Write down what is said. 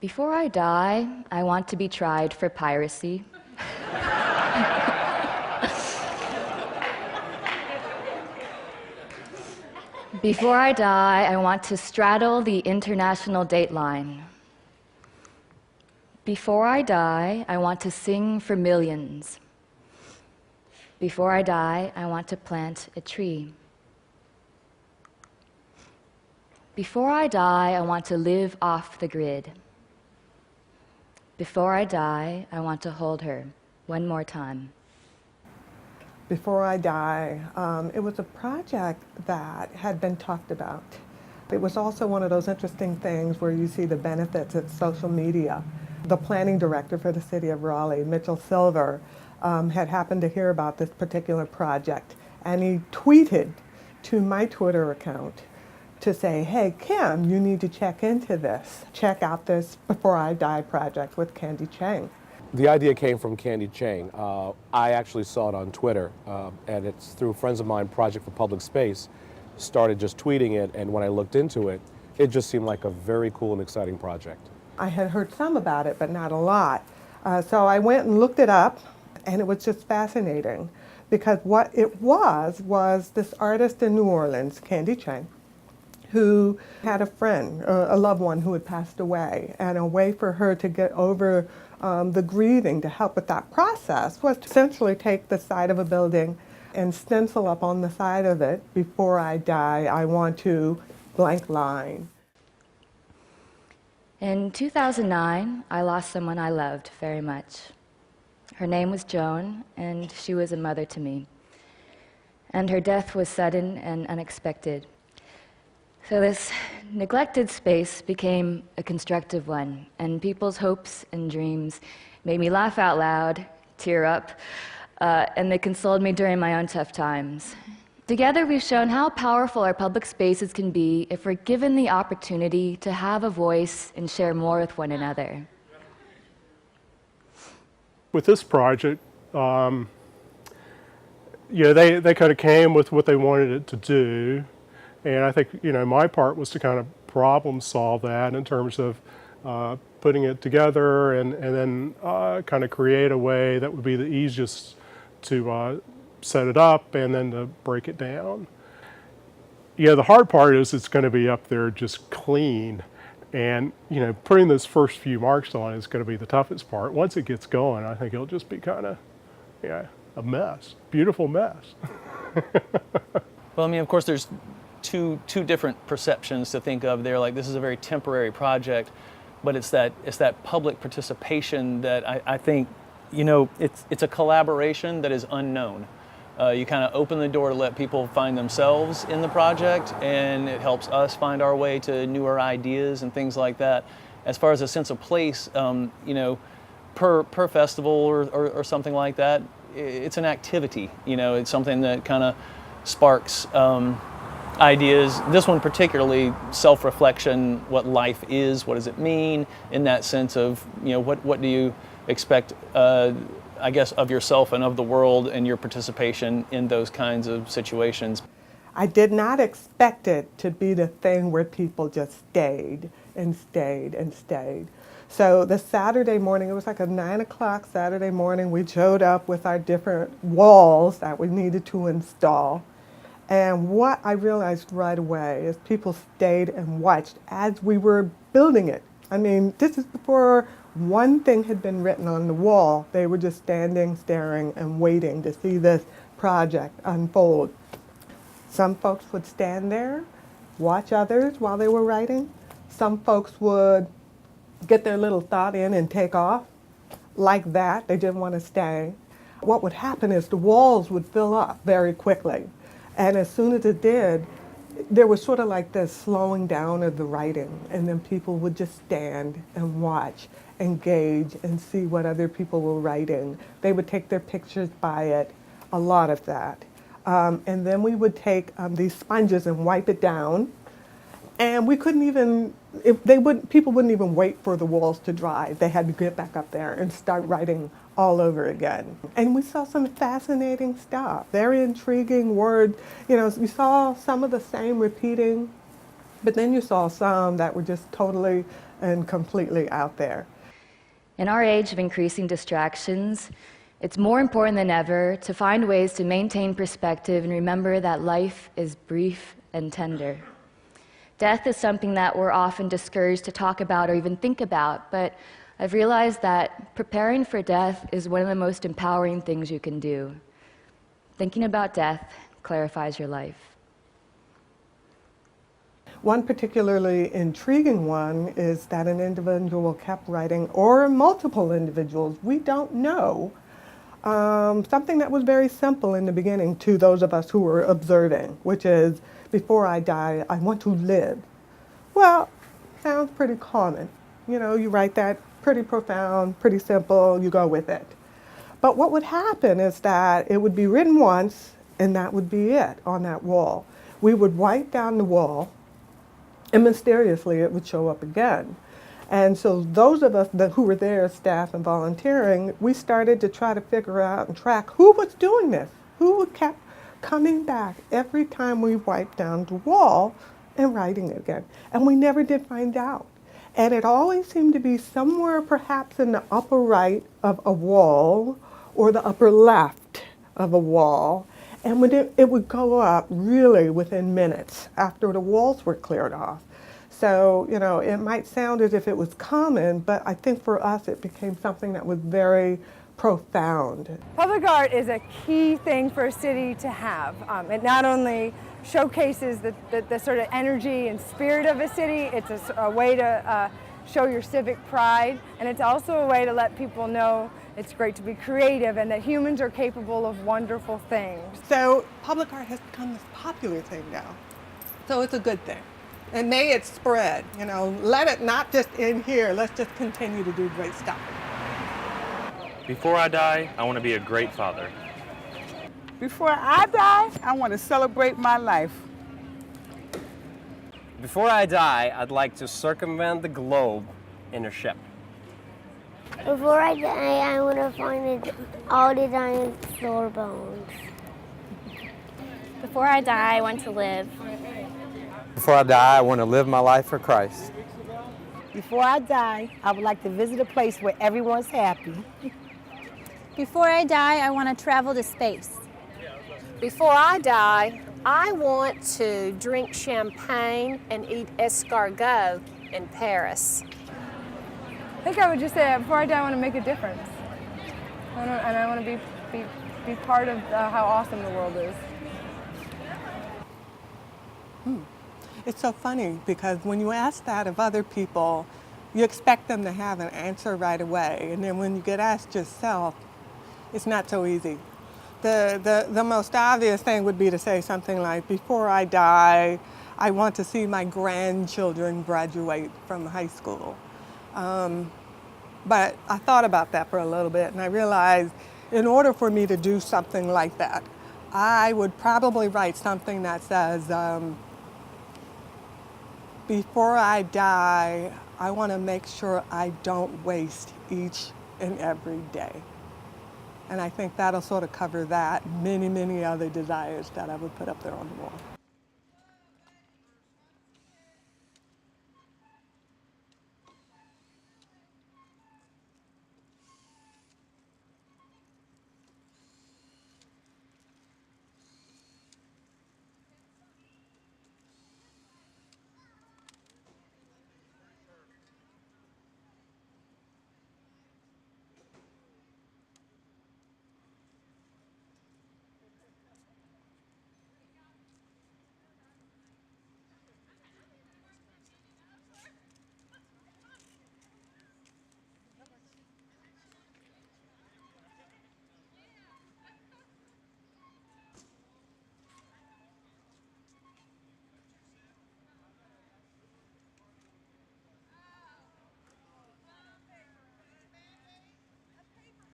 Before I die, I want to be tried for piracy. Before I die, I want to straddle the international dateline. Before I die, I want to sing for millions. Before I die, I want to plant a tree. Before I die, I want to live off the grid. Before I die, I want to hold her one more time. Before I die, it was a project that had been talked about. It was also one of those interesting things where you see the benefits of social media. The planning director for the city of Raleigh, Mitchell Silver, had happened to hear about this particular project, and he tweeted to my Twitter account to say, hey, Kim, you need to check into this. Check out this Before I Die project with Candy Chang. The idea came from Candy Chang. I actually saw it on Twitter, and it's through friends of mine, Project for Public Space, started just tweeting it, and when I looked into it, it just seemed like a very cool and exciting project. I had heard some about it, but not a lot. So I went and looked it up, and it was just fascinating, because what it was this artist in New Orleans, Candy Chang, who had a friend, a loved one who had passed away, and a way for her to get over the grieving, to help with that process, was to essentially take the side of a building and stencil up on the side of it, before I die, I want to blank line. In 2009, I lost someone I loved very much. Her name was Joan, and she was a mother to me. And her death was sudden and unexpected. So this neglected space became a constructive one, and people's hopes and dreams made me laugh out loud, tear up, and they consoled me during my own tough times. Together, we've shown how powerful our public spaces can be if we're given the opportunity to have a voice and share more with one another. With this project, they kind of came with what they wanted it to do. And I think, my part was to kind of problem solve that in terms of putting it together and then kind of create a way that would be the easiest to set it up and then to break it down. The hard part is it's going to be up there just clean. And, putting those first few marks on is going to be the toughest part. Once it gets going, I think it'll just be kind of, a mess, beautiful mess. Well, of course, there's two different perceptions to think of there. Like, this is a very temporary project, but it's that public participation that I think, it's a collaboration that is unknown. You kind of open the door to let people find themselves in the project, and it helps us find our way to newer ideas and things like that. As far as a sense of place, per festival or something like that, it's an activity. It's something that kind of sparks ideas. This one particularly, self-reflection, what life is, what does it mean in that sense of, what do you expect, I guess, of yourself and of the world and your participation in those kinds of situations. I did not expect it to be the thing where people just stayed and stayed and stayed. So the Saturday morning, it was like a 9 o'clock Saturday morning, we showed up with our different walls that we needed to install. And what I realized right away is people stayed and watched as we were building it. This is before one thing had been written on the wall. They were just standing, staring, and waiting to see this project unfold. Some folks would stand there, watch others while they were writing. Some folks would get their little thought in and take off. Like that, they didn't want to stay. What would happen is the walls would fill up very quickly. And as soon as it did, there was sort of like this slowing down of the writing, and then people would just stand and watch, engage, and see what other people were writing. They would take their pictures by it, a lot of that. And then we would take these sponges and wipe it down, and we couldn't even, people wouldn't even wait for the walls to dry. They had to get back up there and start writing all over again. And we saw some fascinating stuff, very intriguing words. We saw some of the same repeating But then you saw some that were just totally and completely out there. In our age of increasing distractions, it's more important than ever to find ways to maintain perspective and remember that life is brief and tender. Death is something that we're often discouraged to talk about or even think about, but I've realized that preparing for death is one of the most empowering things you can do. Thinking about death clarifies your life. One particularly intriguing one is that an individual kept writing, or multiple individuals, we don't know, something that was very simple in the beginning to those of us who were observing, which is, before I die, I want to live. Well, sounds pretty common. You know, you write that, pretty profound, pretty simple, you go with it. But what would happen is that it would be written once, and that would be it on that wall. We would wipe down the wall, and mysteriously it would show up again. And so those of us who were there, staff and volunteering, we started to try to figure out and track who was doing this, who kept coming back every time we wiped down the wall and writing it again. And we never did find out. And it always seemed to be somewhere perhaps in the upper right of a wall or the upper left of a wall. And when it would go up really within minutes after the walls were cleared off. So, you know, it might sound as if it was common, but I think for us it became something that was very profound. Public art is a key thing for a city to have. It not only showcases the sort of energy and spirit of a city, it's a way to show your civic pride, and it's also a way to let people know it's great to be creative and that humans are capable of wonderful things. So public art has become this popular thing now. So it's a good thing. And may it spread, you know, let it not just end here, let's just continue to do great stuff. Before I die, I want to be a great father. Before I die, I want to celebrate my life. Before I die, I'd like to circumvent the globe in a ship. Before I die, I want to find all the dinosaur bones. Before I die, I want to live. Before I die, I want to live my life for Christ. Before I die, I would like to visit a place where everyone's happy. Before I die, I want to travel to space. Before I die, I want to drink champagne and eat escargot in Paris. I think I would just say before I die, I want to make a difference. And I want to be part of how awesome the world is. It's so funny because when you ask that of other people, you expect them to have an answer right away. And then when you get asked yourself, it's not so easy. The most obvious thing would be to say something like, before I die, I want to see my grandchildren graduate from high school. But I thought about that for a little bit, and I realized in order for me to do something like that, I would probably write something that says, before I die, I want to make sure I don't waste each and every day. And I think that'll sort of cover that, many, many other desires that I would put up there on the wall.